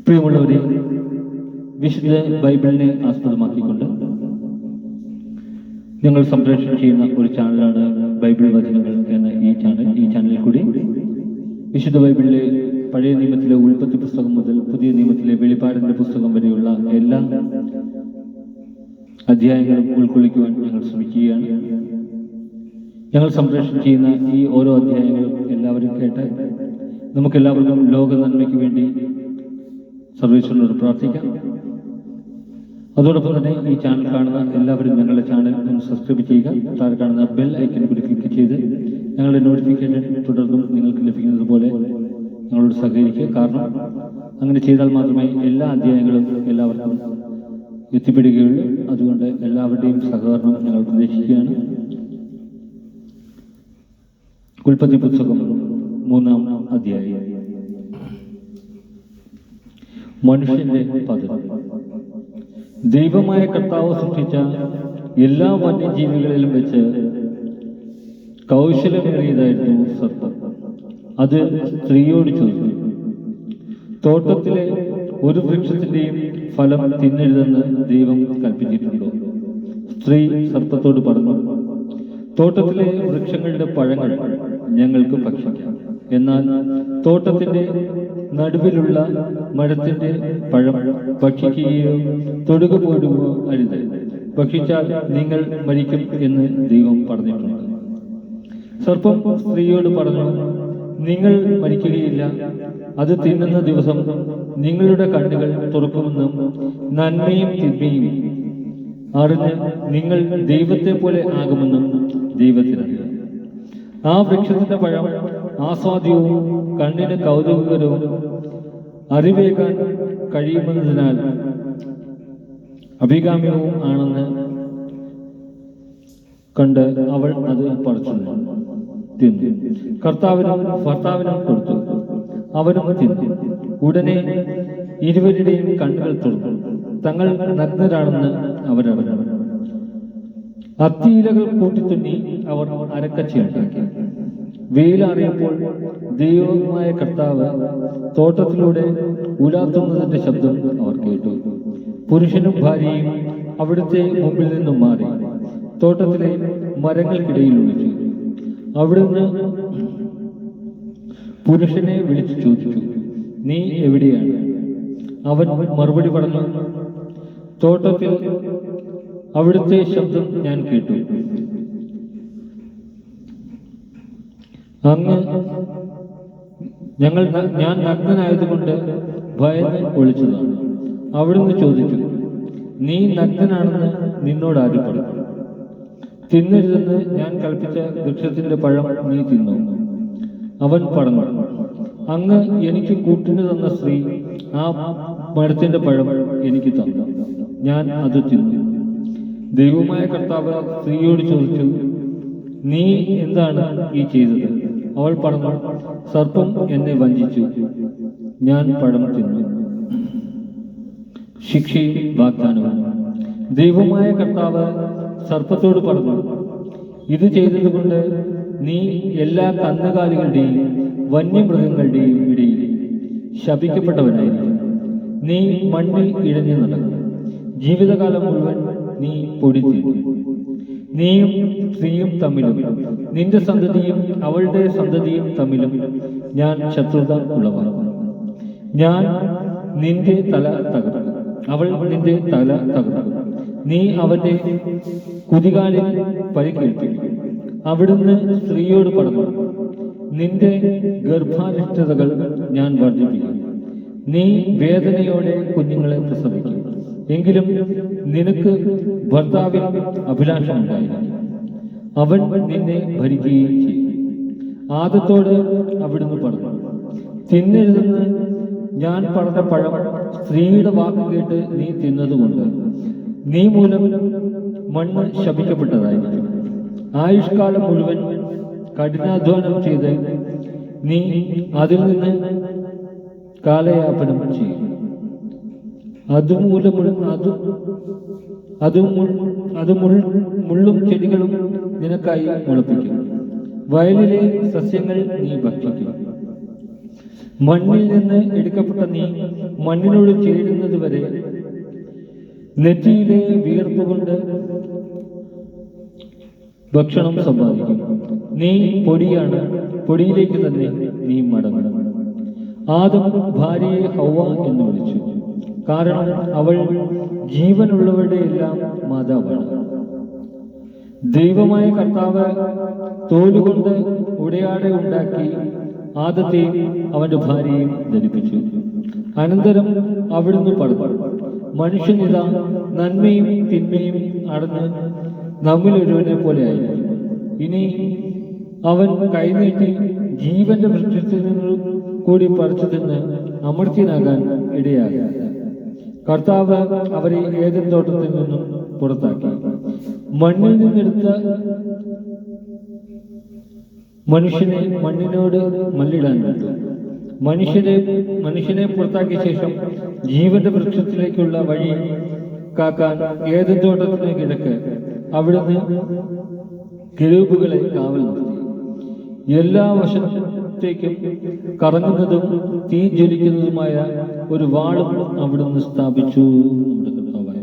പ്രിയമുള്ളവരെ, വിശുദ്ധ ബൈബിളിനെ ആസ്പദമാക്കിക്കൊണ്ട് ഞങ്ങൾ സംപ്രേഷണം ചെയ്യുന്ന ഒരു ചാനലാണ് ബൈബിൾ വചനങ്ങൾ എന്ന ഈ ചാനലിൽ കൂടി വിശുദ്ധ ബൈബിളിലെ പഴയ നിയമത്തിലെ ഉൽപ്പത്തി പുസ്തകം മുതൽ പുതിയ നിയമത്തിലെ വെളിപ്പാടിന്റെ പുസ്തകം വരെയുള്ള എല്ലാ അധ്യായങ്ങളും ഉൾക്കൊള്ളിക്കുവാൻ ഞങ്ങൾ ശ്രമിക്കുകയാണ്. ഞങ്ങൾ സംപ്രേഷണം ചെയ്യുന്ന ഈ ഓരോ അധ്യായങ്ങളും എല്ലാവരും കേട്ട് നമുക്കെല്ലാവർക്കും ലോക നന്മയ്ക്ക് വേണ്ടി സർവീസിനോട് പ്രാർത്ഥിക്കാം. അതോടൊപ്പം തന്നെ ഈ ചാനൽ കാണുന്ന എല്ലാവരും ഞങ്ങളുടെ ചാനൽ ഒന്ന് സബ്സ്ക്രൈബ് ചെയ്യുക. താഴെ കാണുന്ന ബെൽ ഐക്കൺ കൂടി ക്ലിക്ക് ചെയ്ത് ഞങ്ങളുടെ നോട്ടിഫിക്കേഷൻ തുടർന്നും നിങ്ങൾക്ക് ലഭിക്കുന്നത് പോലെ ഞങ്ങളോട് സഹകരിക്കുക. കാരണം അങ്ങനെ ചെയ്താൽ മാത്രമേ എല്ലാ അധ്യായങ്ങളും എല്ലാവർക്കും എത്തിപ്പെടുകയുള്ളൂ. അതുകൊണ്ട് എല്ലാവരുടെയും സഹകരണം ഞങ്ങൾ പ്രതീക്ഷിക്കുകയാണ്. ഉൽപ്പത്തി പുസ്തകം 3-ാം അധ്യായം. മനുഷ്യന്റെ പതനം. ദൈവമായ കർത്താവ് സൃഷ്ടിച്ച എല്ലാ വന്യജീവികളിലും വെച്ച് കൗശലമേറിയതായിരുന്നു സർപ്പം. അത് സ്ത്രീയോട് ചോദിച്ചു, തോട്ടത്തിലെ ഒരു വൃക്ഷത്തിന്റെയും ഫലം തിന്നരുതെന്ന് ദൈവം കൽപ്പിച്ചിട്ടുണ്ടോ? സ്ത്രീ സർപ്പത്തോട് പറഞ്ഞു, തോട്ടത്തിലെ വൃക്ഷങ്ങളുടെ പഴങ്ങൾ ഞങ്ങൾക്ക് ഭക്ഷിക്കാം, എന്നാൽ തോട്ടത്തിന്റെ നടുവിലുള്ള മരത്തിന്റെ പഴം ഭക്ഷിക്കുകയോ തൊടുക പോടുകയോ അരുത്. ഭക്ഷിച്ചാൽ നിങ്ങൾ മരിക്കും എന്ന് ദൈവം പറഞ്ഞിട്ടുണ്ട്. സർപ്പം സ്ത്രീയോട് പറഞ്ഞു, നിങ്ങൾ മരിക്കുകയില്ല. അത് തിന്നുന്ന ദിവസം നിങ്ങളുടെ കണ്ണുകൾ തുറക്കുമെന്നും നന്മയും തിന്മയും അറിഞ്ഞ് നിങ്ങൾ ദൈവത്തെ പോലെ ആകുമെന്നും ദൈവത്തിനറിയാം. ആ വൃക്ഷത്തിന്റെ പഴം ആസ്വാദ്യവും കണ്ണിന് കൗതുകകരവും അറിവേകാൻ കഴിയുമെന്നതിനാൽ അഭികാമ്യവും ആണെന്ന് കണ്ട് അവൾ അത് പറിച്ചു തിന്നു. ഭർത്താവിനും കൊടുത്തു, അവനും തിന്നു. ഉടനെ ഇരുവരുടെയും കണ്ണുകൾ തുറന്നു. തങ്ങൾ നഗ്നരാണെന്ന് അവരറിഞ്ഞു. അത്തിയിലകൾ കൂട്ടിത്തുന്നി അവർ അരക്കച്ചയുണ്ടാക്കി. വെയിലാറിയപ്പോൾ ദൈവമായ കർത്താവ് തോട്ടത്തിലൂടെ ഉലാത്തുന്നതിന്റെ ശബ്ദം അവർ കേട്ടു. പുരുഷനും ഭാര്യയും അവിടുത്തെ മുമ്പിൽ നിന്നും മാറി തോട്ടത്തിലെ മരങ്ങൾക്കിടയിൽ ഒളിച്ചു. അവിടുന്ന് പുരുഷനെ വിളിച്ചു ചോദിച്ചു, നീ എവിടെയാണ്? അവൻ മറുപടി പറഞ്ഞു, തോട്ടത്തിൽ അവിടുത്തെ ശബ്ദം ഞാൻ കേട്ടു. അങ്ങ് ഞാൻ നഗ്നനായതുകൊണ്ട് ഭയന്ന് ഒളിച്ചതാണ്. അവിടുന്ന് ചോദിച്ചു, നീ നഗ്നനാണെന്ന് നിന്നോട് ആര് പറഞ്ഞു? തിന്നരുതെന്ന് ഞാൻ കൽപ്പിച്ച വൃക്ഷത്തിന്റെ പഴം നീ തിന്നു. അവൻ പറഞ്ഞു, അങ്ങ് എനിക്ക് കൂട്ടിന് തന്ന സ്ത്രീ ആ മരത്തിന്റെ പഴം എനിക്ക് തന്നു, ഞാൻ അത് തിന്നു. ദൈവമായ കർത്താവ് സ്ത്രീയോട് ചോദിച്ചു, നീ എന്താണ് ഈ ചെയ്തത്? അവൾ പറഞ്ഞു, സർപ്പം എന്നെ വഞ്ചിച്ചു, ഞാൻ പഴം തിന്നു. ശിക്ഷയും വാഗ്ദാനവും. ദൈവമായ കർത്താവ് സർപ്പത്തോട് പറഞ്ഞു, ഇത് ചെയ്തതുകൊണ്ട് നീ എല്ലാ കന്നുകാലികളുടെയും വന്യമൃഗങ്ങളുടെയും ഇടയിൽ ശപിക്കപ്പെട്ടവനായിരിക്കും. നീ മണ്ണിൽ ഇഴഞ്ഞു നടക്കും. ജീവിതകാലം മുഴുവൻ നീ പൊടി തിന്നും. നീയും സ്ത്രീയും തമ്മിലും നിന്റെ സന്തതിയും അവളുടെ സന്തതിയും തമ്മിലും ഞാൻ ശത്രുത ഉളവാക്കും. ഞാൻ നിന്റെ തല തകർക്കും, അവൾ നിന്റെ തല തകർക്കും. നീ അവന്റെ കുതികാലിൽ പരിക്കേൽപ്പിക്കും. അവിടുന്ന് സ്ത്രീയോട് പറഞ്ഞു, നിന്റെ ഗർഭാരിഷ്ടതകൾ ഞാൻ വർദ്ധിപ്പിക്കും. നീ വേദനയോടെ കുഞ്ഞുങ്ങളെ പ്രസവിക്കും. എങ്കിലും നിനക്ക് ഭർത്താവിൽ അഭിലാഷമുണ്ടായിരിക്കും, അവൻ നിന്നെ ഭരിക്കുകയും ചെയ്യും. ആദത്തോട് അവിടുന്ന് പറഞ്ഞു, തിന്നരുതെന്ന് ഞാൻ പറഞ്ഞ പഴം സ്ത്രീയുടെ വാക്ക് കേട്ട് നീ തിന്നതുകൊണ്ട് നീ മൂലം മണ്ണ് ശപിക്കപ്പെട്ടതായിരിക്കും. ആയുഷ്കാലം മുഴുവൻ കഠിനാധ്വാനം ചെയ്ത് നീ അതിൽ നിന്ന് കാലയാപനം ചെയ്യും. മുള്ളും ചെടികളും നിനക്കായി മുളപ്പിക്കും. വയലിലെ സസ്യങ്ങൾ നീ ഭക്ഷിക്കും. മണ്ണിൽ നിന്ന് എടുക്കപ്പെട്ട നീ മണ്ണിനോട് ചേരുന്നത് വരെ നെറ്റിയിലെ വിയർപ്പ് കൊണ്ട് ഭക്ഷണം സമ്പാദിക്കും. നീ പൊടിയാണ്, പൊടിയിലേക്ക് തന്നെ നീ മടങ്ങും. ആദം ഭാര്യയെ ഹൗവ എന്ന് വിളിച്ചു, കാരണം അവൾ ജീവനുള്ളവരുടെ എല്ലാം മാതാവാണ്. ദൈവമായ കർത്താവ് തോലുകൊണ്ട് ഉടയാട ഉണ്ടാക്കി ആദത്തെയും അവന്റെ ഭാര്യയെയും ധരിപ്പിച്ചു. അനന്തരം അവിടുന്ന് പറഞ്ഞു, മനുഷ്യനിതാ നന്മയും തിന്മയും അടഞ്ഞ് നമ്മിലൊരുവനെ പോലെ ആയിരിക്കും. ഇനി അവൻ കൈനീട്ടി ജീവന്റെ വൃക്ഷത്തിൽ നിന്ന് കൂടി പറിച്ചു തിന്ന് അമർത്യനാകാൻ ഇടയാകും. കർത്താവ് അവരെ ഏദൻ തോട്ടത്തിൽ നിന്നും പുറത്താക്കി. മണ്ണിൽ നിന്നെടുത്ത മനുഷ്യനെ മണ്ണിനോട് മല്ലിടാൻ വിട്ടു. മനുഷ്യനെ പുറത്താക്കിയ ശേഷം ജീവന്റെ വൃക്ഷത്തിലേക്കുള്ള വഴി കാക്കാൻ ഏദൻ തോട്ടത്തിന് കിഴക്ക് അവിടുന്ന് കെരൂബുകളെ കാവൽ നിർത്തി. എല്ലാ വശത്തേക്കും കറങ്ങുന്നതും തീ ജ്വലിക്കുന്നതുമായ ഒരു വാളും അവിടുന്ന് സ്ഥാപിച്ചു. നമ്മുടെ കർത്താവായ